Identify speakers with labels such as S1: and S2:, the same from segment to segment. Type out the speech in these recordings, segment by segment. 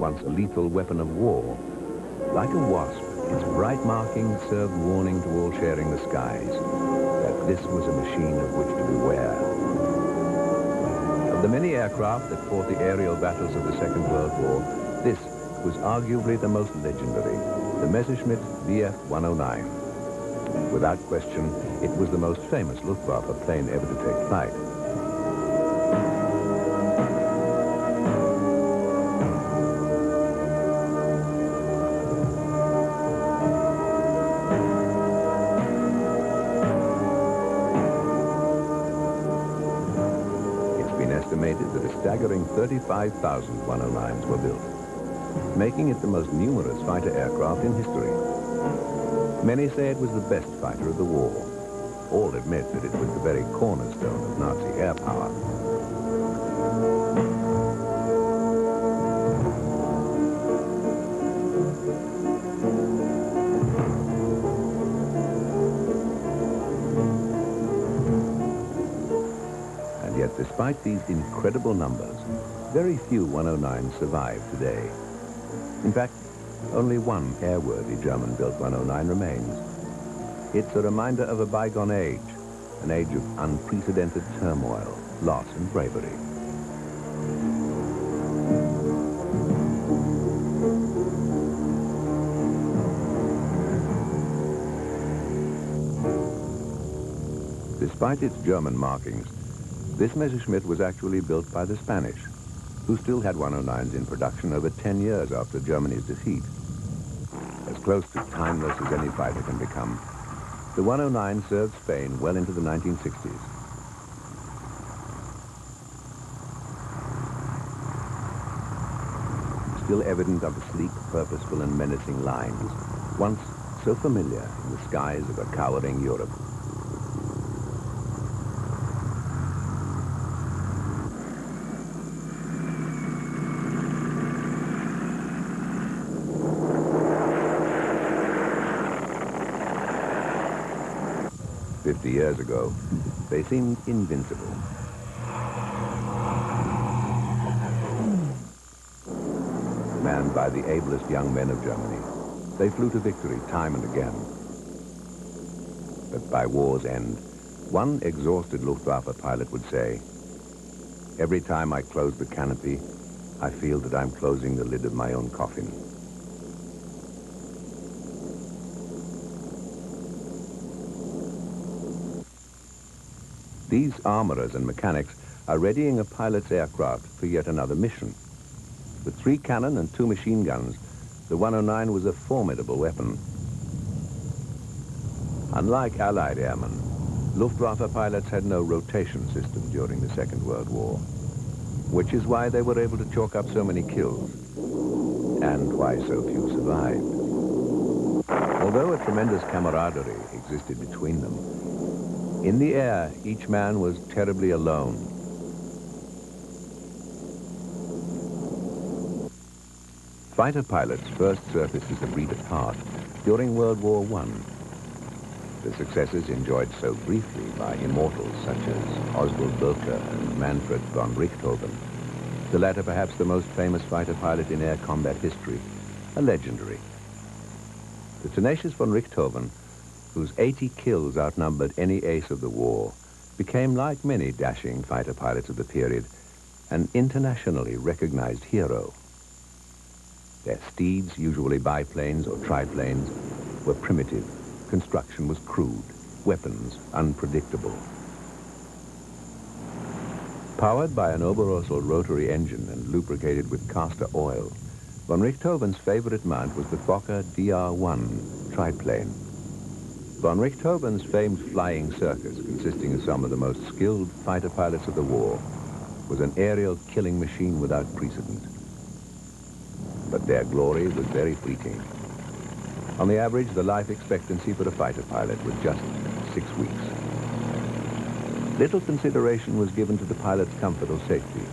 S1: once a lethal weapon of war. Like a wasp, its bright markings served warning to all sharing the skies that this was a machine of which to beware. Of the many aircraft that fought the aerial battles of the Second World War, this was arguably the most legendary, the Messerschmitt Bf 109. Without question, it was the most famous Luftwaffe plane ever to take flight. Estimated that a staggering 35,000 109s were built, making it the most numerous fighter aircraft in history. Many say it was the best fighter of the war. All admit that it was the very cornerstone of Nazi air power. Yet, despite these incredible numbers, very few 109s survive today. In fact, only one airworthy German-built 109 remains. It's a reminder of a bygone age, an age of unprecedented turmoil, loss, and bravery. Despite its German markings, this Messerschmitt was actually built by the Spanish, who still had 109s in production over 10 years after Germany's defeat. As close to timeless as any fighter can become, the 109 served Spain well into the 1960s. Still evident are the sleek, purposeful, and menacing lines, once so familiar in the skies of a cowering Europe. "50 years ago, they seemed invincible. Manned by the ablest young men of Germany, they flew to victory time and again. But by war's end, one exhausted Luftwaffe pilot would say, "Every time I close the canopy, I feel that I'm closing the lid of my own coffin." These armorers and mechanics are readying a pilot's aircraft for yet another mission. With 3 cannon and 2 machine guns, the 109 was a formidable weapon. Unlike Allied airmen, Luftwaffe pilots had no rotation system during the Second World War, which is why they were able to chalk up so many kills, and why so few survived. Although a tremendous camaraderie existed between them, in the air, each man was terribly alone. Fighter pilots first surfaced as a breed apart during World War I. The successes enjoyed so briefly by immortals such as Oswald Boelcke and Manfred von Richthofen, the latter perhaps the most famous fighter pilot in air combat history, a legendary. The tenacious von Richthofen, whose 80 kills outnumbered any ace of the war, became, like many dashing fighter pilots of the period, an internationally recognized hero. Their steeds, usually biplanes or triplanes, were primitive, construction was crude, weapons unpredictable. Powered by an Oberosel rotary engine and lubricated with castor oil, von Richthofen's favorite mount was the Fokker DR-1 triplane. Von Richthofen's famed flying circus, consisting of some of the most skilled fighter pilots of the war, was an aerial killing machine without precedent. But their glory was very fleeting. On the average, the life expectancy for a fighter pilot was just 6 weeks. Little consideration was given to the pilot's comfort or safety.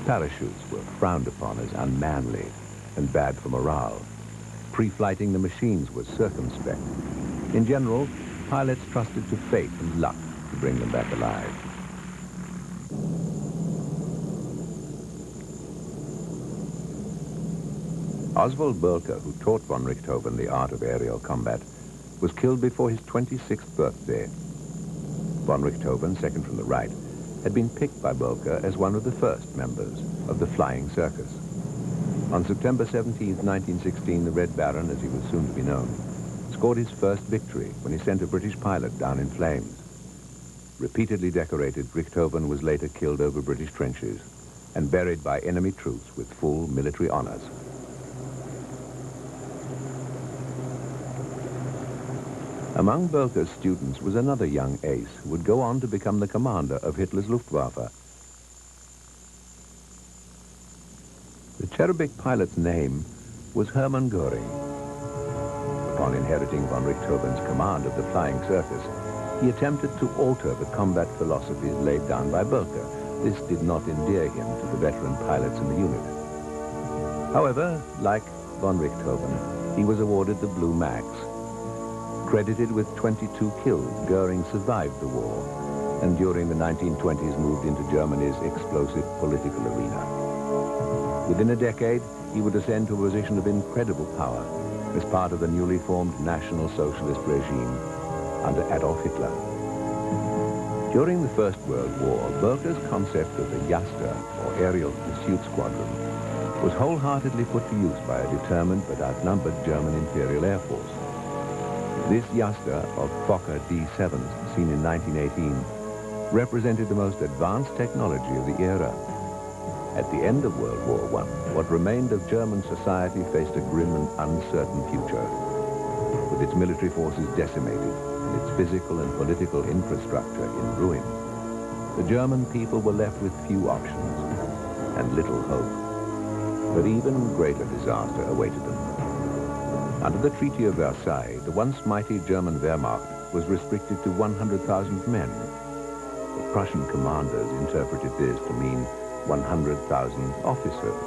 S1: Parachutes were frowned upon as unmanly and bad for morale. Pre-flighting the machines was circumspect. In general, pilots trusted to fate and luck to bring them back alive. Oswald Bölker, who taught von Richthofen the art of aerial combat, was killed before his 26th birthday. Von Richthofen, second from the right, had been picked by Bölker as one of the first members of the Flying Circus. On September 17, 1916, the Red Baron, as he was soon to be known, scored his first victory when he sent a British pilot down in flames. Repeatedly decorated, Richthofen was later killed over British trenches and buried by enemy troops with full military honors. Among Bölker's students was another young ace who would go on to become the commander of Hitler's Luftwaffe. The cherubic pilot's name was Hermann Göring. Upon inheriting von Richthofen's command of the Flying Circus, he attempted to alter the combat philosophies laid down by Bölker. This did not endear him to the veteran pilots in the unit. However, like von Richthofen, he was awarded the Blue Max. Credited with 22 kills, Göring survived the war, and during the 1920s moved into Germany's explosive political arena. Within a decade, he would ascend to a position of incredible power as part of the newly formed National Socialist regime under Adolf Hitler. During the First World War, Bölker's concept of the Jaster, or Aerial Pursuit Squadron, was wholeheartedly put to use by a determined but outnumbered German Imperial Air Force. This Jaster of Fokker D-7s, seen in 1918, represented the most advanced technology of the era. At the end of World War I, what remained of German society faced a grim and uncertain future. With its military forces decimated and its physical and political infrastructure in ruin, the German people were left with few options and little hope. But even greater disaster awaited them. Under the Treaty of Versailles, the once mighty German Wehrmacht was restricted to 100,000 men. The Prussian commanders interpreted this to mean 100,000 officers.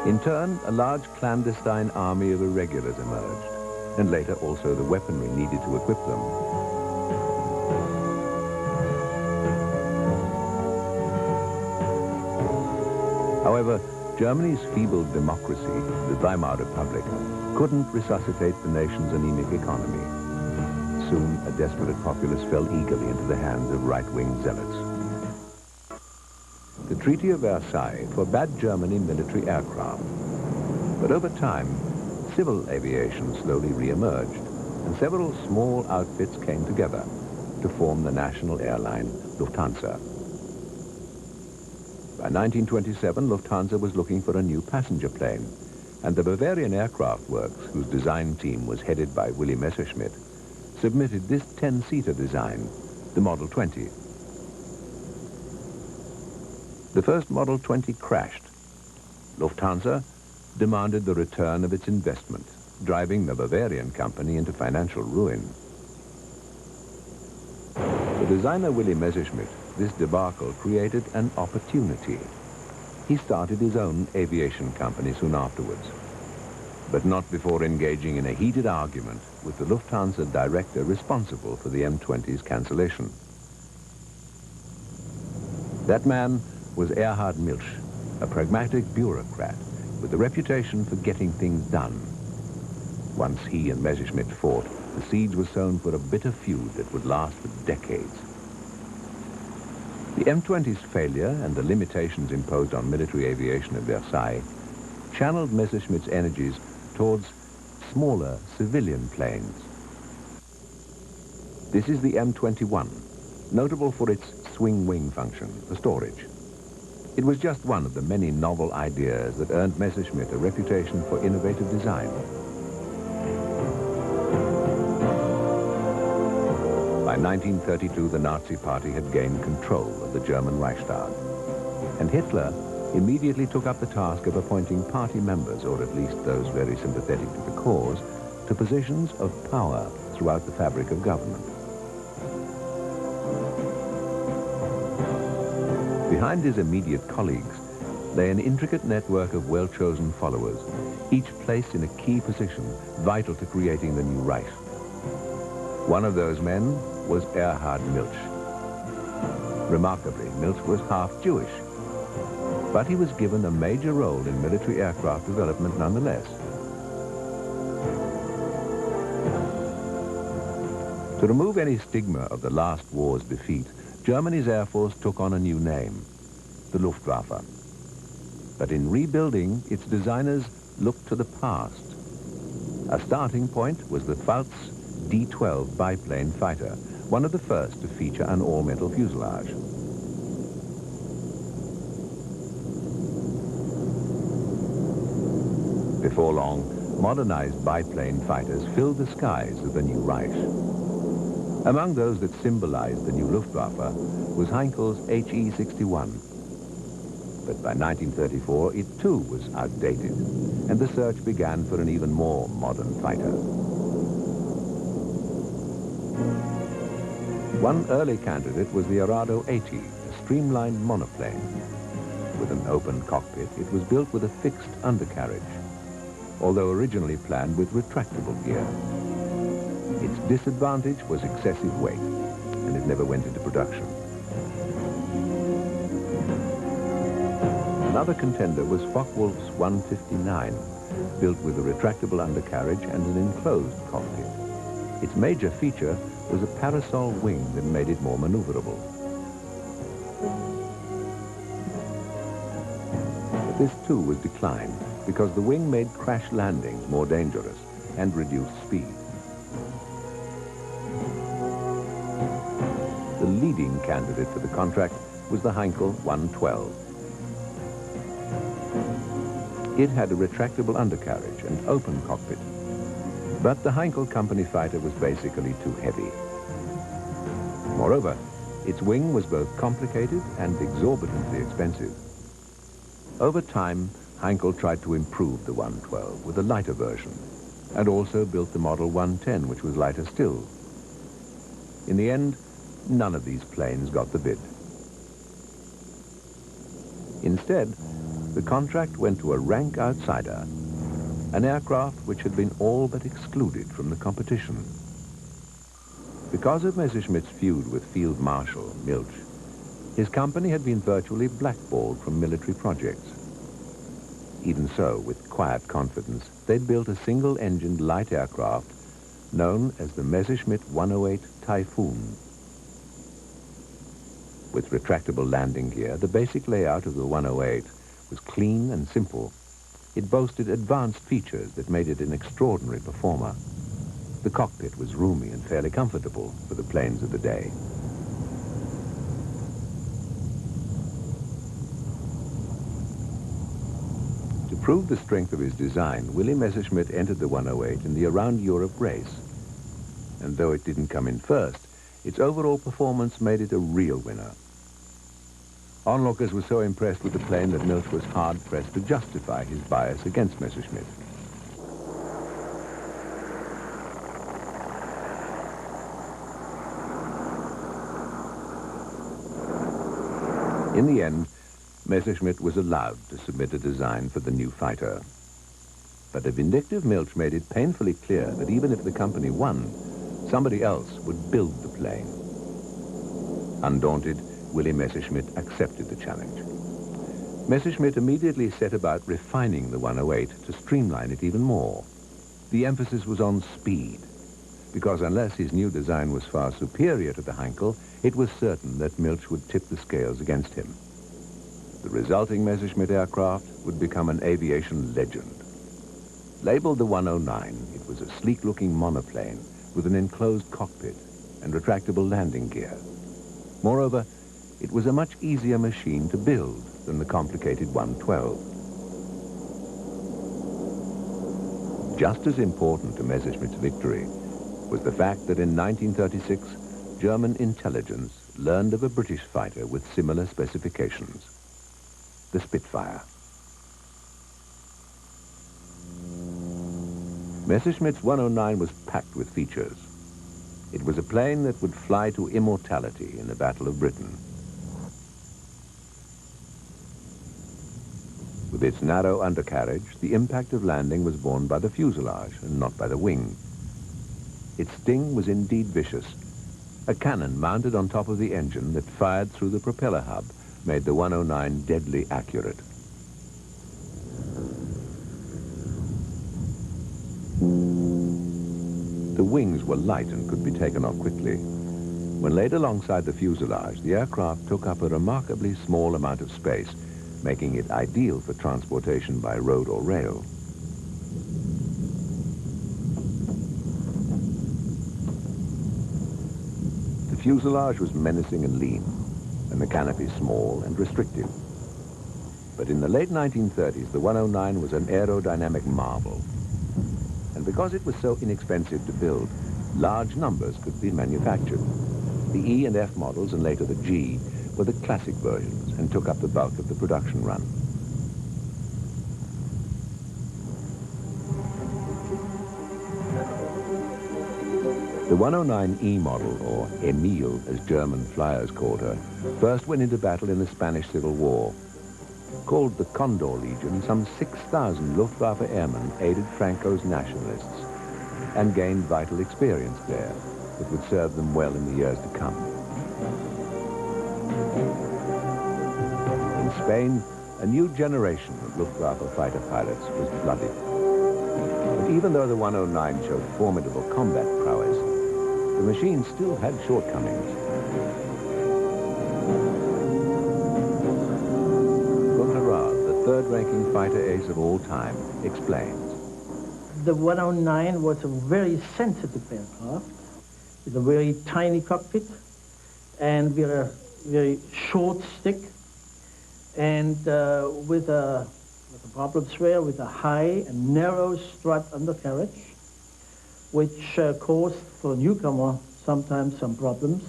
S1: In turn, a large clandestine army of irregulars emerged, and later also the weaponry needed to equip them. However, Germany's feeble democracy, the Weimar Republic, couldn't resuscitate the nation's anemic economy. Soon, a desperate populace fell eagerly into the hands of right-wing zealots. The Treaty of Versailles forbade Germany military aircraft, but over time, civil aviation slowly re-emerged, and several small outfits came together to form the national airline Lufthansa. By 1927, Lufthansa was looking for a new passenger plane, and the Bavarian Aircraft Works, whose design team was headed by Willy Messerschmitt, submitted this 10-seater design, the Model 20. The first Model 20 crashed. Lufthansa demanded the return of its investment, driving the Bavarian company into financial ruin. For designer Willy Messerschmitt, this debacle created an opportunity. He started his own aviation company soon afterwards, but not before engaging in a heated argument with the Lufthansa director responsible for the M20's cancellation. That man was Erhard Milch, a pragmatic bureaucrat with a reputation for getting things done. Once he and Messerschmitt fought, the seeds were sown for a bitter feud that would last for decades. The M20's failure and the limitations imposed on military aviation at Versailles channeled Messerschmitt's energies towards smaller civilian planes. This is the M21, notable for its swing wing function, for storage. It was just one of the many novel ideas that earned Messerschmitt a reputation for innovative design. By 1932, the Nazi Party had gained control of the German Reichstag, and Hitler immediately took up the task of appointing party members, or at least those very sympathetic to the cause, to positions of power throughout the fabric of government. Behind his immediate colleagues lay an intricate network of well-chosen followers, each placed in a key position vital to creating the new Reich. One of those men was Erhard Milch. Remarkably, Milch was half Jewish. but he was given a major role in military aircraft development nonetheless. To remove any stigma of the last war's defeat, Germany's Air Force took on a new name, the Luftwaffe. But in rebuilding, its designers looked to the past. A starting point was the Pfalz D-12 biplane fighter, one of the first to feature an all-metal fuselage. Before long, modernized biplane fighters filled the skies of the new Reich. Among those that symbolized the new Luftwaffe was Heinkel's HE-61. But by 1934, it too was outdated, and the search began for an even more modern fighter. One early candidate was the Arado 80, a streamlined monoplane. With an open cockpit, it was built with a fixed undercarriage, although originally planned with retractable gear. Its disadvantage was excessive weight, and it never went into production. Another contender was Focke-Wulf's 159, built with a retractable undercarriage and an enclosed cockpit. Its major feature was a parasol wing that made it more maneuverable. But this too was declined because the wing made crash landings more dangerous and reduced speed. The leading candidate for the contract was the Heinkel 112. It had a retractable undercarriage and open cockpit, but the Heinkel company fighter was basically too heavy. Moreover, its wing was both complicated and exorbitantly expensive. Over time, Heinkel tried to improve the 112 with a lighter version, and also built the Model 110, which was lighter still. In the end, none of these planes got the bid. Instead, the contract went to a rank outsider, an aircraft which had been all but excluded from the competition. Because of Messerschmitt's feud with Field Marshal Milch, his company had been virtually blackballed from military projects. Even so, with quiet confidence, they'd built a single-engined light aircraft known as the Messerschmitt 108 Typhoon. With retractable landing gear, the basic layout of the 108 was clean and simple. It boasted advanced features that made it an extraordinary performer. The cockpit was roomy and fairly comfortable for the planes of the day. To prove the strength of his design, Willy Messerschmitt entered the 108 in the Around Europe race. And though it didn't come in first, its overall performance made it a real winner. Onlookers were so impressed with the plane that Milch was hard-pressed to justify his bias against Messerschmitt. In the end, Messerschmitt was allowed to submit a design for the new fighter. But a vindictive Milch made it painfully clear that even if the company won, somebody else would build the plane. Undaunted, Willy Messerschmitt accepted the challenge. Messerschmitt immediately set about refining the 108 to streamline it even more. The emphasis was on speed, because unless his new design was far superior to the Heinkel, it was certain that Milch would tip the scales against him. The resulting Messerschmitt aircraft would become an aviation legend. Labeled the 109, it was a sleek-looking monoplane with an enclosed cockpit and retractable landing gear. Moreover, it was a much easier machine to build than the complicated 112. Just as important to Messerschmitt's victory was the fact that in 1936, German intelligence learned of a British fighter with similar specifications, the Spitfire. Messerschmitt's 109 was packed with features. It was a plane that would fly to immortality in the Battle of Britain. With its narrow undercarriage, the impact of landing was borne by the fuselage and not by the wing. Its sting was indeed vicious. A cannon mounted on top of the engine that fired through the propeller hub made the 109 deadly accurate. The wings were light and could be taken off quickly. When laid alongside the fuselage, the aircraft took up a remarkably small amount of space, making it ideal for transportation by road or rail. The fuselage was menacing and lean, and the canopy small and restrictive. But in the late 1930s, the 109 was an aerodynamic marvel. And because it was so inexpensive to build, large numbers could be manufactured. The E and F models, and later the G, were the classic versions and took up the bulk of the production run. The 109E model, or Emile, as German flyers called her, first went into battle in the Spanish Civil War. Called the Condor Legion, some 6,000 Luftwaffe airmen aided Franco's nationalists and gained vital experience there that would serve them well in the years to come. In Spain, a new generation of Luftwaffe fighter pilots was flooded. But even though the 109 showed formidable combat prowess, the machine still had shortcomings. The third-ranking fighter ace of all time, explains.
S2: The 109 was a very sensitive aircraft with a very tiny cockpit and with a very short stick, and with a problems were with a high and narrow strut undercarriage, which caused for a newcomer sometimes some problems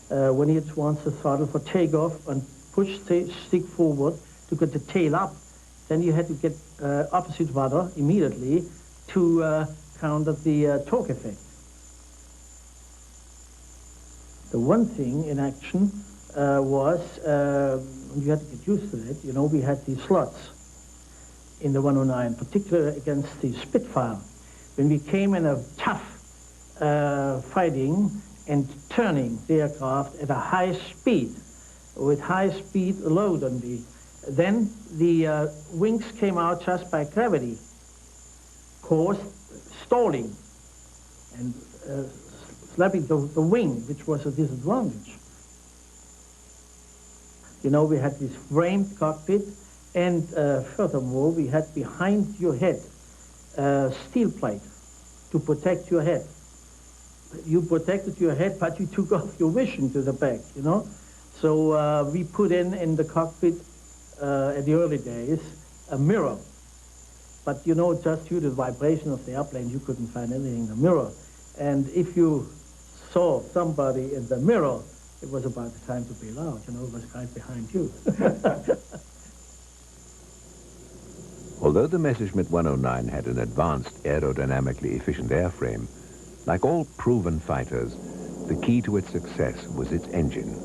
S2: when he wants the throttle for takeoff and push the stick forward to get the tail up. Then you had to get opposite rudder immediately to counter the torque effect. The one thing in action was, you had to get used to it, you know, we had these slots in the 109, particularly against the Spitfire. When we came in a tough fighting and turning the aircraft at a high speed, with high speed load on the, then the wings came out just by gravity, caused stalling and slapping the wing, which was a disadvantage. You know, we had this framed cockpit, and furthermore, we had behind your head steel plate to protect your head. You protected your head, but you took off your vision to the back, you know? So we put in the cockpit at the early days a mirror. But you know, just due to the vibration of the airplane, you couldn't find anything in the mirror. And if you saw somebody in the mirror, it was about the time to bail out, you know, it was right behind you.
S1: Although the Messerschmitt 109 had an advanced aerodynamically efficient airframe, like all proven fighters, the key to its success was its engine.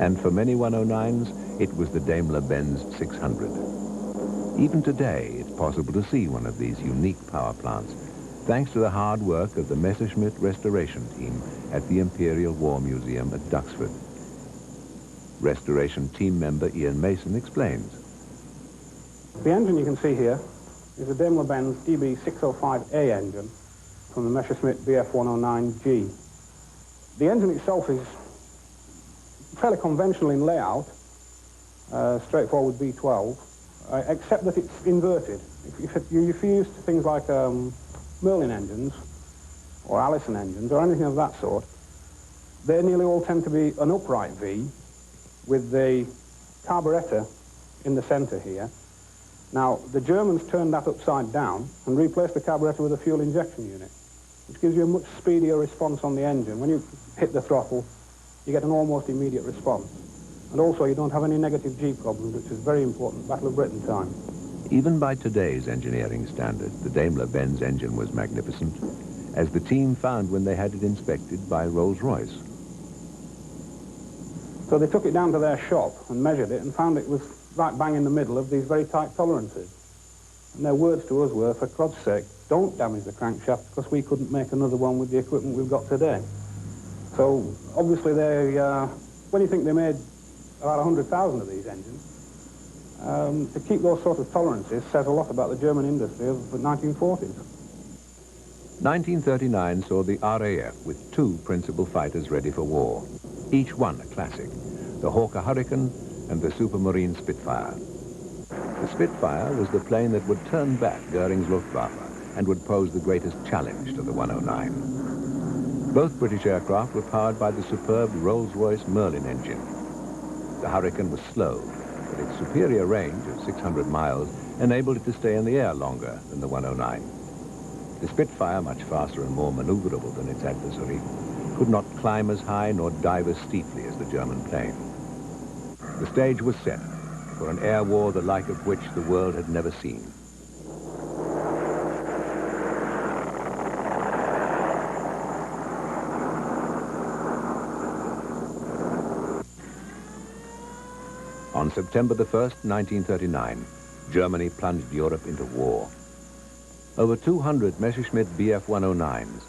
S1: And for many 109s, it was the Daimler-Benz 600. Even today, it's possible to see one of these unique power plants, thanks to the hard work of the Messerschmitt restoration team at the Imperial War Museum at Duxford. Restoration team member Ian Mason explains.
S3: The engine you can see here is a Daimler-Benz DB605A engine from the Messerschmitt Bf 109G. The engine itself is fairly conventional in layout, straightforward V12, except that it's inverted. If you're used to things like Merlin engines or Allison engines or anything of that sort, they nearly all tend to be an upright V with the carburettor in the center here. Now, the Germans turned that upside down and replaced the carburettor with a fuel injection unit, which gives you a much speedier response on the engine. When you hit the throttle, you get an almost immediate response. And also, you don't have any negative G problems, which is very important, Battle of Britain time.
S1: Even by today's engineering standards, the Daimler-Benz engine was magnificent, as the team found when they had it inspected by Rolls-Royce.
S3: So they took it down to their shop and measured it and found it was right bang in the middle of these very tight tolerances. And their words to us were, for God's sake, don't damage the crankshaft, because we couldn't make another one with the equipment we've got today. So obviously they When you think they made about 100,000 of these engines, to keep those sort of tolerances says a lot about the German industry of the 1940s.
S1: 1939 saw the RAF with two principal fighters ready for war, each one a classic, the Hawker Hurricane and the Supermarine Spitfire. The Spitfire was the plane that would turn back Goering's Luftwaffe and would pose the greatest challenge to the 109. Both British aircraft were powered by the superb Rolls-Royce Merlin engine. The Hurricane was slow, but its superior range of 600 miles enabled it to stay in the air longer than the 109. The Spitfire, much faster and more maneuverable than its adversary, could not climb as high nor dive as steeply as the German plane. The stage was set for an air war the like of which the world had never seen. On September the 1st, 1939, Germany plunged Europe into war. Over 200 Messerschmitt Bf 109s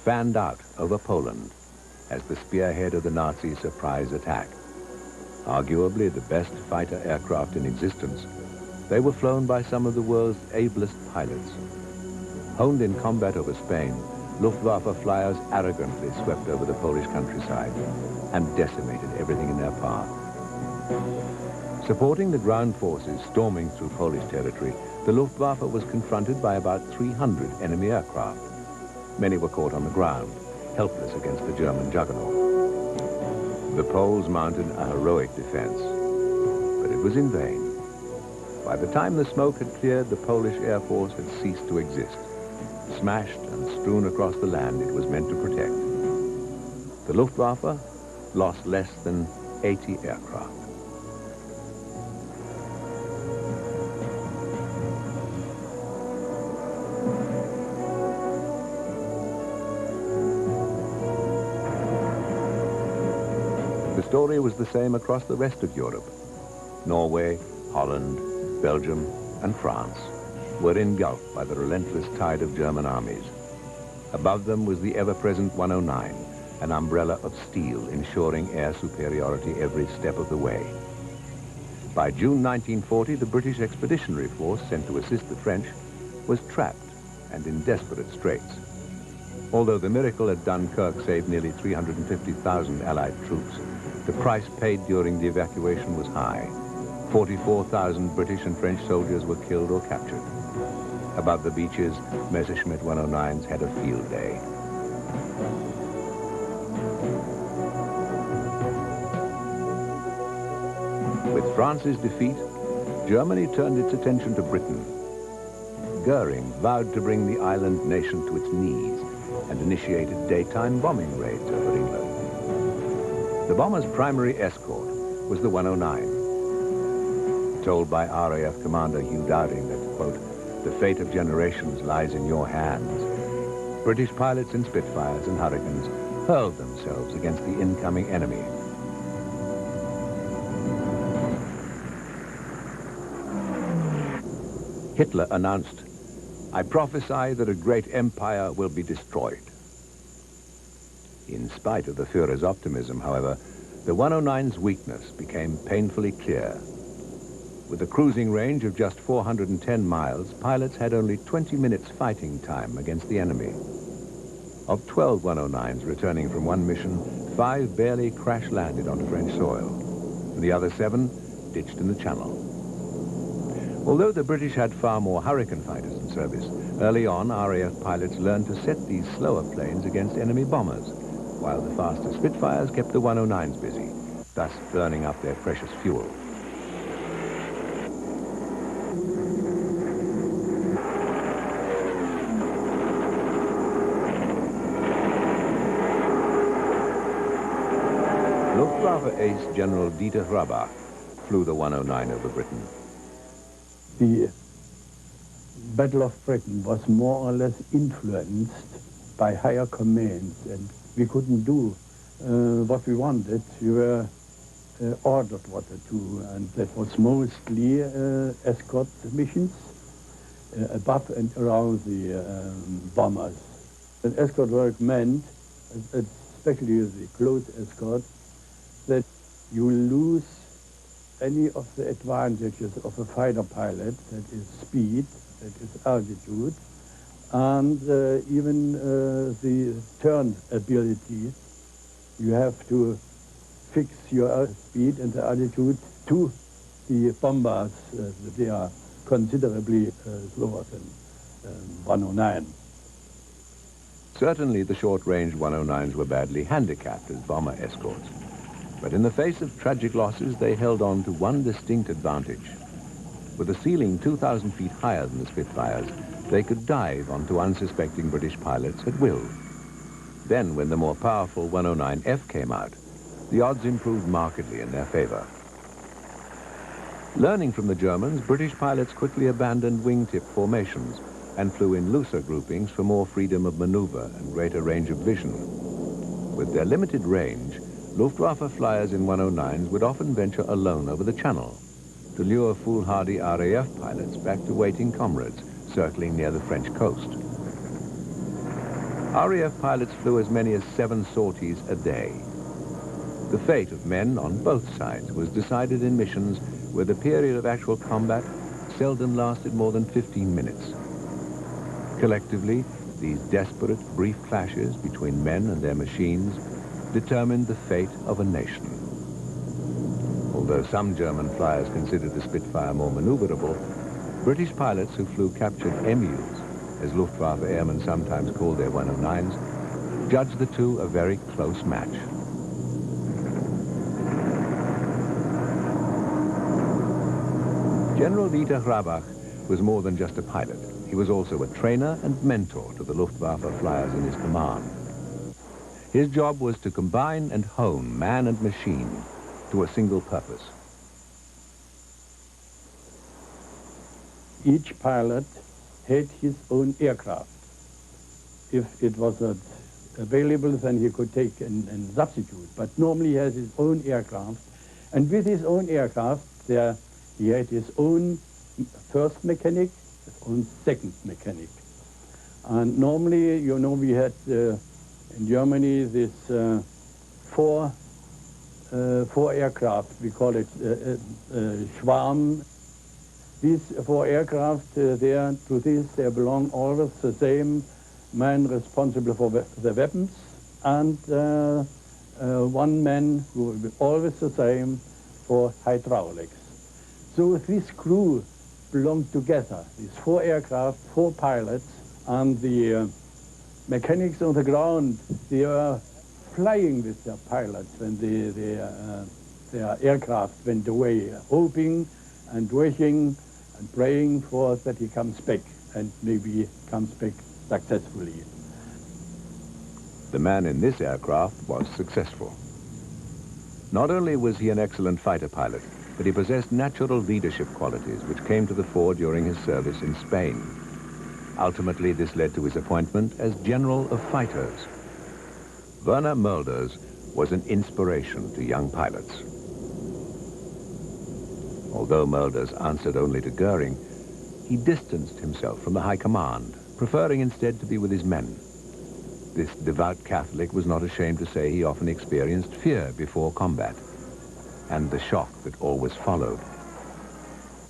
S1: fanned out over Poland as the spearhead of the Nazi surprise attack. Arguably the best fighter aircraft in existence, they were flown by some of the world's ablest pilots. Honed in combat over Spain, Luftwaffe flyers arrogantly swept over the Polish countryside and decimated everything in their path. Supporting the ground forces storming through Polish territory, the Luftwaffe was confronted by about 300 enemy aircraft. Many were caught on the ground, helpless against the German juggernaut. The Poles mounted a heroic defense, but it was in vain. By the time the smoke had cleared, the Polish Air Force had ceased to exist. Smashed and strewn across the land it was meant to protect. The Luftwaffe lost less than 80 aircraft. The story was the same across the rest of Europe. Norway, Holland, Belgium, and France were engulfed by the relentless tide of German armies. Above them was the ever-present 109, an umbrella of steel ensuring air superiority every step of the way. By June 1940, the British Expeditionary Force sent to assist the French was trapped and in desperate straits. Although the miracle at Dunkirk saved nearly 350,000 Allied troops, the price paid during the evacuation was high. 44,000 British and French soldiers were killed or captured. Above the beaches, Messerschmitt 109s had a field day. With France's defeat, Germany turned its attention to Britain. Goering vowed to bring the island nation to its knees and initiated daytime bombing raids over England. The bomber's primary escort was the 109. Told by RAF Commander Hugh Dowding that, quote, "the fate of generations lies in your hands," British pilots in Spitfires and Hurricanes hurled themselves against the incoming enemy. Hitler announced, "I prophesy that a great empire will be destroyed." In spite of the Führer's optimism, however, the 109's weakness became painfully clear. With a cruising range of just 410 miles, pilots had only 20 minutes fighting time against the enemy. Of 12 109s returning from one mission, 5 barely crash-landed on French soil, and the other 7 ditched in the Channel. Although the British had far more Hurricane fighters in service, early on RAF pilots learned to set these slower planes against enemy bombers, while the faster Spitfires kept the 109s busy, thus burning up their precious fuel. Luftwaffe ace General Dieter Hrabach flew the 109 over Britain.
S4: The Battle of Britain was more or less influenced by higher commands, and we couldn't do what we wanted. We were ordered what to do, and that was mostly escort missions above and around the bombers. And escort work meant, especially the close escort, that you lose any of the advantages of a fighter pilot, that is speed, that is altitude, and even the turn ability. You have to fix your speed and the altitude to the bombers. They are considerably slower than 109.
S1: Certainly the short-range 109s were badly handicapped as bomber escorts. But in the face of tragic losses, they held on to one distinct advantage. With a ceiling 2,000 feet higher than the Spitfires, they could dive onto unsuspecting British pilots at will. Then, when the more powerful 109F came out, the odds improved markedly in their favor. Learning from the Germans, British pilots quickly abandoned wingtip formations and flew in looser groupings for more freedom of maneuver and greater range of vision. With their limited range, Luftwaffe flyers in 109s would often venture alone over the Channel to lure foolhardy RAF pilots back to waiting comrades circling near the French coast. RAF pilots flew as many as 7 sorties a day. The fate of men on both sides was decided in missions where the period of actual combat seldom lasted more than 15 minutes. Collectively, these desperate, brief clashes between men and their machines determined the fate of a nation. Although some German flyers considered the Spitfire more maneuverable, British pilots who flew captured MUs, as Luftwaffe airmen sometimes called their 109s, judged the two a very close match. General Dieter Hrabach was more than just a pilot. He was also a trainer and mentor to the Luftwaffe flyers in his command. His job was to combine and hone man and machine to a single purpose.
S4: Each pilot had his own aircraft. If it was not available, then he could take and substitute. But normally he has his own aircraft. And with his own aircraft, he had his own first mechanic, his own second mechanic. And normally, you know, we had in Germany this four aircraft. We call it Schwarm. These 4 aircraft, they belong always the same man responsible for the weapons, and 1 man who will be always the same for hydraulics. So this crew belonged together, these 4 aircraft, 4 pilots, and the mechanics on the ground, they are flying with their pilots when their aircraft went away, hoping and wishing and praying for that he comes back, and maybe comes back successfully.
S1: The man in this aircraft was successful. Not only was he an excellent fighter pilot, but he possessed natural leadership qualities which came to the fore during his service in Spain. Ultimately, this led to his appointment as General of Fighters. Werner Mulders was an inspiration to young pilots. Although Mulders answered only to Goering, he distanced himself from the high command, preferring instead to be with his men. This devout Catholic was not ashamed to say he often experienced fear before combat, and the shock that always followed.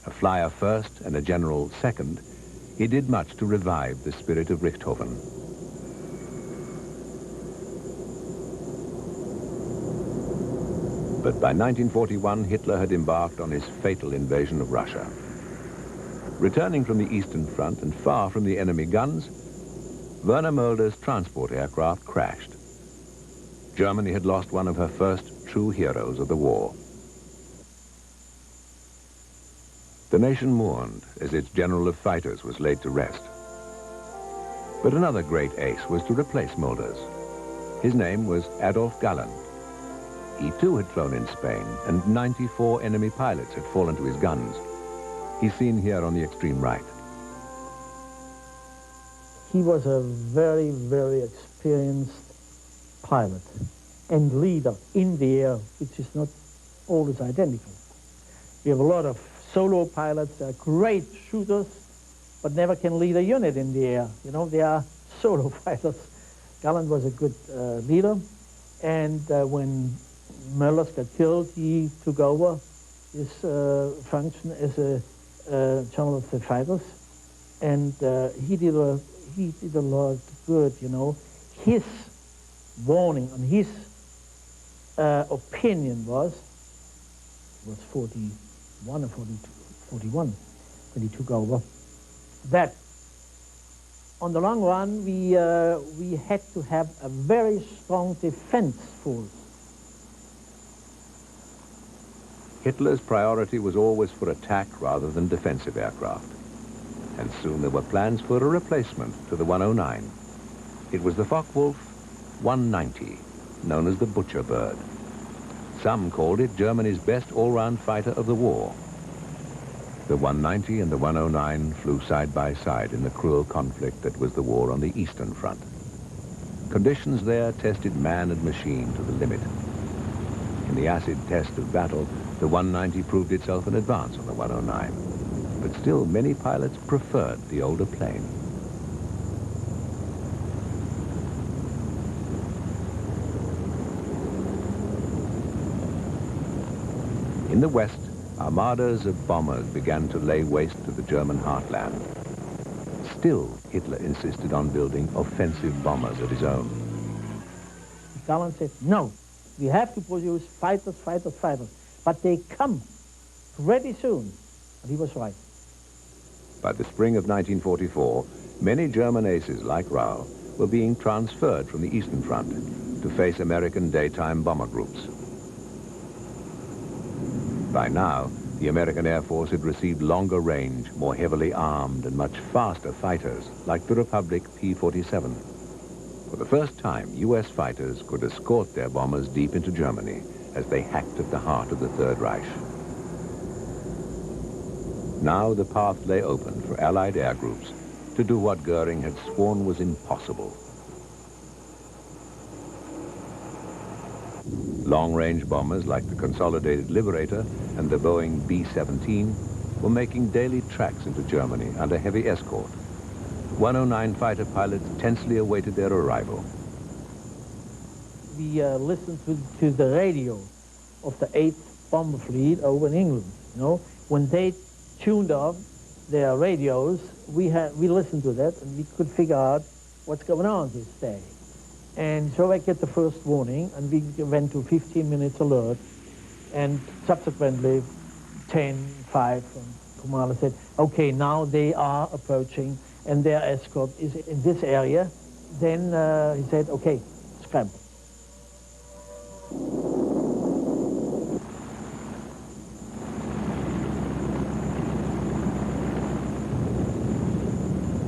S1: A flyer first and a general second, he did much to revive the spirit of Richthofen. But by 1941, Hitler had embarked on his fatal invasion of Russia. Returning from the Eastern Front and far from the enemy guns, Werner Mulders' transport aircraft crashed. Germany had lost one of her first true heroes of the war. The nation mourned as its general of fighters was laid to rest. But another great ace was to replace Mulders. His name was Adolf Galland. He too had flown in Spain, and 94 enemy pilots had fallen to his guns. He's seen here on the extreme right.
S2: He was a very, very experienced pilot and leader in the air, which is not always identical. We have a lot of solo pilots that are great shooters, but never can lead a unit in the air. You know, they are solo pilots. Galland was a good leader, and when Möllers got killed, he took over his function as a general of the fighters, and he did a lot of good, you know. His warning and his opinion was 41 or 41 when he took over, that on the long run we had to have a very strong defense force.
S1: Hitler's priority was always for attack rather than defensive aircraft. And soon there were plans for a replacement to the 109. It was the Focke-Wulf 190, known as the Butcher Bird. Some called it Germany's best all-round fighter of the war. The 190 and the 109 flew side by side in the cruel conflict that was the war on the Eastern Front. Conditions there tested man and machine to the limit. In the acid test of battle, the 190 proved itself an advance on the 109. But still, many pilots preferred the older plane. In the west, armadas of bombers began to lay waste to the German heartland. Still, Hitler insisted on building offensive bombers of his own.
S2: Stalin said, no, we have to produce fighters, fighters, fighters. But they come pretty soon. And he was right.
S1: By the spring of 1944, many German aces like Rahl were being transferred from the Eastern Front to face American daytime bomber groups. By now, the American Air Force had received longer range, more heavily armed and much faster fighters like the Republic P-47. For the first time, U.S. fighters could escort their bombers deep into Germany as they hacked at the heart of the Third Reich. Now the path lay open for Allied air groups to do what Goering had sworn was impossible. Long-range bombers like the Consolidated Liberator and the Boeing B-17 were making daily tracks into Germany under heavy escort. 109 fighter pilots tensely awaited their arrival.
S2: We listened to the radio of the 8th Bomber Fleet over in England. You know, when they tuned off their radios, we listened to that and we could figure out what's going on this day. And so I get the first warning, and we went to 15 minutes alert, and subsequently 10, 5, and commander said, okay, now they are approaching and their escort is in this area. Then he said, okay, scramble.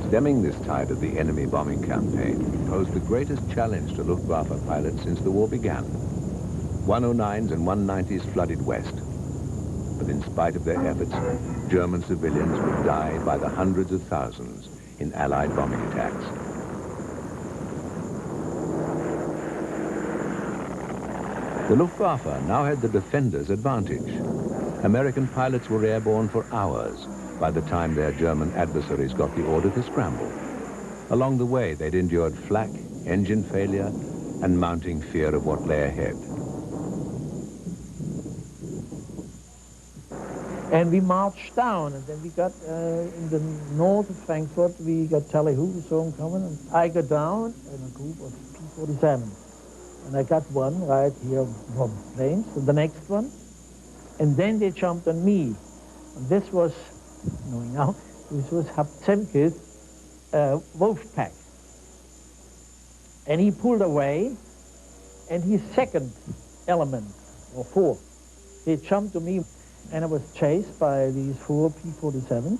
S1: Stemming this tide of the enemy bombing campaign posed the greatest challenge to Luftwaffe pilots since the war began. 109s and 190s flooded west. But in spite of their efforts, German civilians would die by the hundreds of thousands in Allied bombing attacks. The Luftwaffe now had the defender's advantage. American pilots were airborne for hours by the time their German adversaries got the order to scramble. Along the way, they'd endured flak, engine failure, and mounting fear of what lay ahead.
S2: And we marched down, and then we got in the north of Frankfurt, we got Tally-Ho, we saw them coming, and I got down in a group of P-47. And I got one right here from planes, and the next one, and then they jumped on me. And this was, knowing now, this was Hapzemke's Wolfpack. And he pulled away, and his second element, or 4, they jumped to me, and I was chased by these 4 P-47s.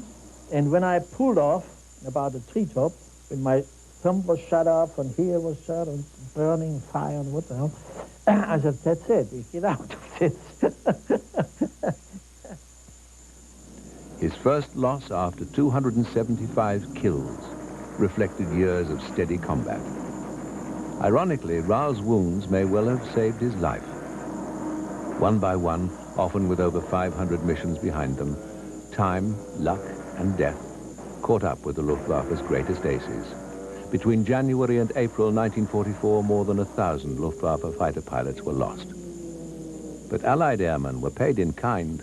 S2: And when I pulled off about the treetop, when my thumb was shut off, and here was shut, and burning fire, and what the hell, I said, that's it, we get out of this.
S1: His first loss after 275 kills reflected years of steady combat. Ironically, Rahl's wounds may well have saved his life. One by one, often with over 500 missions behind them, time, luck, and death caught up with the Luftwaffe's greatest aces. Between January and April 1944, more than 1,000 Luftwaffe fighter pilots were lost. But Allied airmen were paid in kind.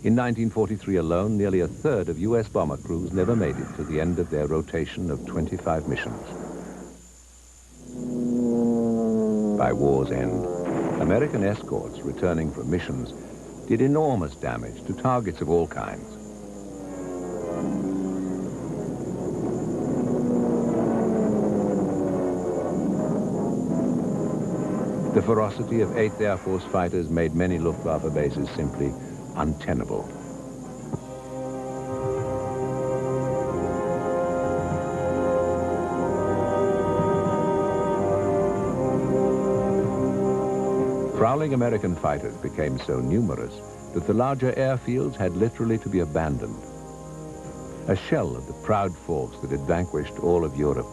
S1: In 1943 alone, nearly a third of U.S. bomber crews never made it to the end of their rotation of 25 missions. By war's end, American escorts returning from missions did enormous damage to targets of all kinds. The ferocity of 8th Air Force fighters made many Luftwaffe bases simply untenable. Prowling American fighters became so numerous that the larger airfields had literally to be abandoned. A shell of the proud force that had vanquished all of Europe,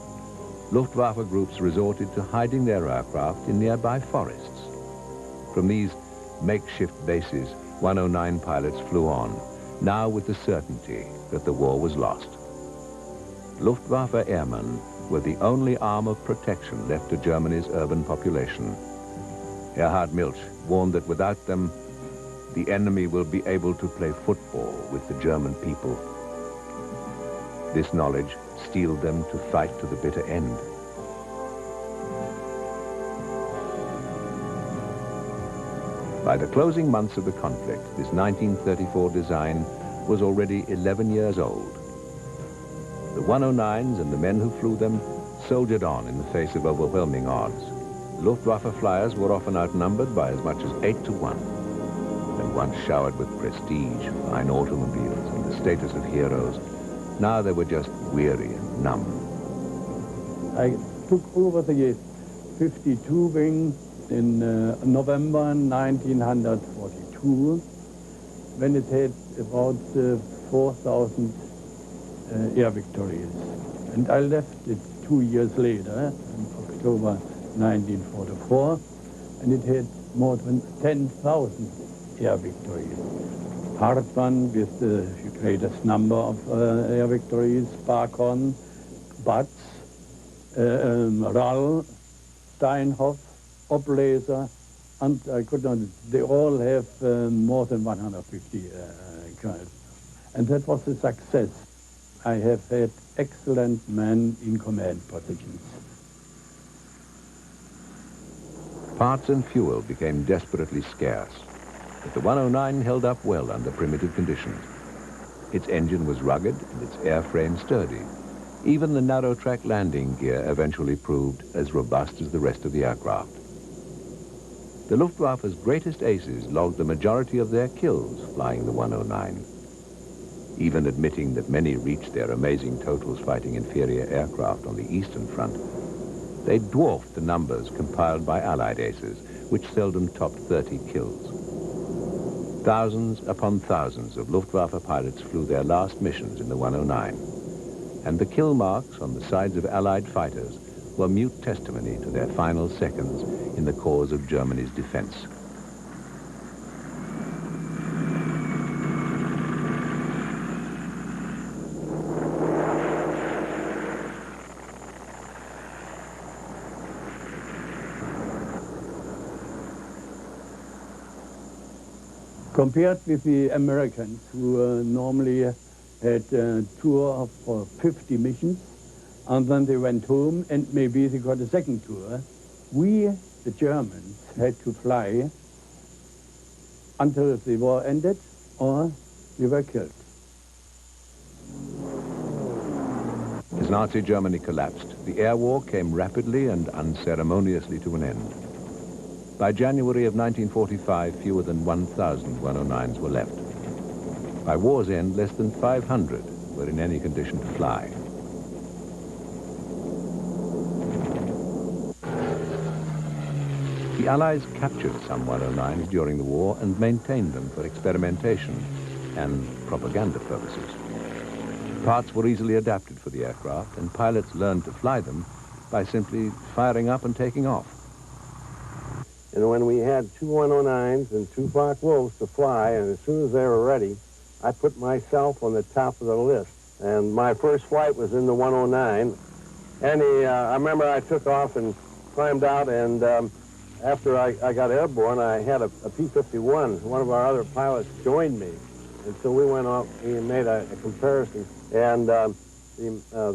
S1: Luftwaffe groups resorted to hiding their aircraft in nearby forests. From these makeshift bases, 109 pilots flew on, now with the certainty that the war was lost. Luftwaffe airmen were the only arm of protection left to Germany's urban population. Erhard Milch warned that without them, the enemy will be able to play football with the German people. This knowledge steeled them to fight to the bitter end. By the closing months of the conflict, this 1934 design was already 11 years old. The 109s and the men who flew them soldiered on in the face of overwhelming odds. Luftwaffe flyers were often outnumbered by as much as 8 to 1. And once showered with prestige, fine automobiles, and the status of heroes, now they were just weary and numb.
S4: I took over the 52 wing in November 1942, when it had about 4,000 air victories. And I left it 2 years later, in October 1944, and it had more than 10,000 air victories. Hartmann with the greatest number of air victories, Barkhorn, Batz, Rall, Steinhoff, Oblaser, and I could not, they all have more than 150 kills. And that was a success. I have had excellent men in command positions.
S1: Parts and fuel became desperately scarce, but the 109 held up well under primitive conditions. Its engine was rugged and its airframe sturdy. Even the narrow-track landing gear eventually proved as robust as the rest of the aircraft. The Luftwaffe's greatest aces logged the majority of their kills flying the 109. Even admitting that many reached their amazing totals fighting inferior aircraft on the Eastern Front, they dwarfed the numbers compiled by Allied aces, which seldom topped 30 kills. Thousands upon thousands of Luftwaffe pilots flew their last missions in the 109, and the kill marks on the sides of Allied fighters were mute testimony to their final seconds in the cause of Germany's defense.
S4: Compared with the Americans, who normally had a tour for 50 missions, and then they went home, and maybe they got a second tour, we, the Germans, had to fly until the war ended, or we were killed.
S1: As Nazi Germany collapsed, the air war came rapidly and unceremoniously to an end. By January of 1945, fewer than 1,000 109s were left. By war's end, less than 500 were in any condition to fly. The Allies captured some 109s during the war and maintained them for experimentation and propaganda purposes. Parts were easily adapted for the aircraft, and pilots learned to fly them by simply firing up and taking off.
S5: And when we had 2 109s and 2 Focke-Wulfs to fly, and as soon as they were ready, I put myself on the top of the list. And my first flight was in the 109. And I remember I took off and climbed out, and after I got airborne, I had a P-51. One of our other pilots joined me. And so we went off, we made a comparison. And the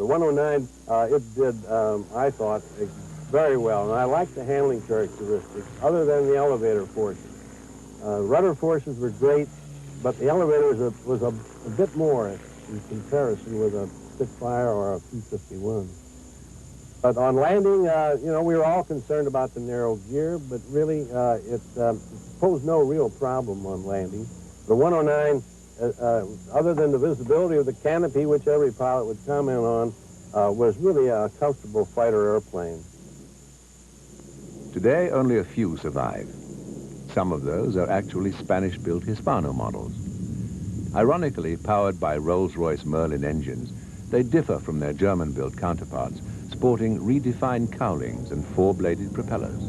S5: 109, it did, I thought, very well. And I liked the handling characteristics, other than the elevator forces. Rudder forces were great, but the elevator was a bit more in comparison with a Spitfire or a P-51. But on landing, you know, we were all concerned about the narrow gear, but really it posed no real problem on landing. The 109, other than the visibility of the canopy, which every pilot would comment on, was really a comfortable fighter airplane.
S1: Today, only a few survive. Some of those are actually Spanish-built Hispano models. Ironically, powered by Rolls-Royce Merlin engines, they differ from their German-built counterparts, sporting redefined cowlings and four-bladed propellers.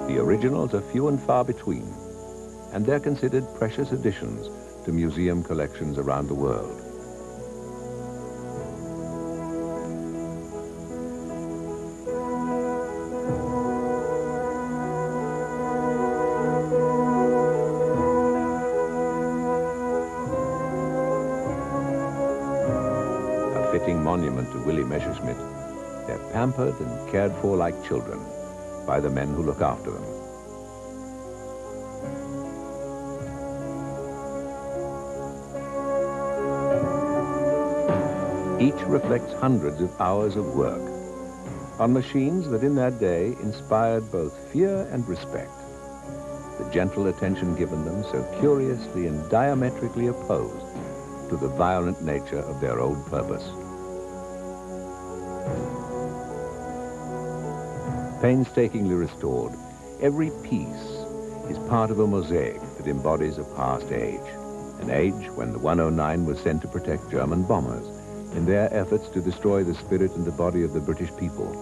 S1: The originals are few and far between, and they're considered precious additions to museum collections around the world. A fitting monument to Willie Messerschmitt, they're pampered and cared for like children by the men who look after them. Each reflects hundreds of hours of work on machines that in that day inspired both fear and respect. The gentle attention given them so curiously and diametrically opposed to the violent nature of their old purpose. Painstakingly restored, every piece is part of a mosaic that embodies a past age, an age when the 109 was sent to protect German bombers in their efforts to destroy the spirit and the body of the British people.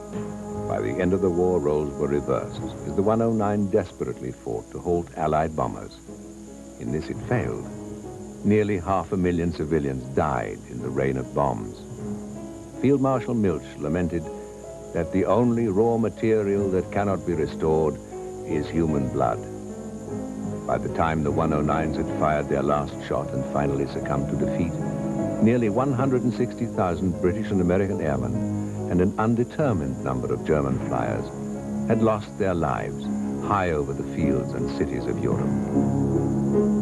S1: By the end of the war, roles were reversed, as the 109 desperately fought to halt Allied bombers. In this it failed. Nearly 500,000 civilians died in the rain of bombs. Field Marshal Milch lamented that the only raw material that cannot be restored is human blood. By the time the 109s had fired their last shot and finally succumbed to defeat, nearly 160,000 British and American airmen and an undetermined number of German flyers had lost their lives high over the fields and cities of Europe.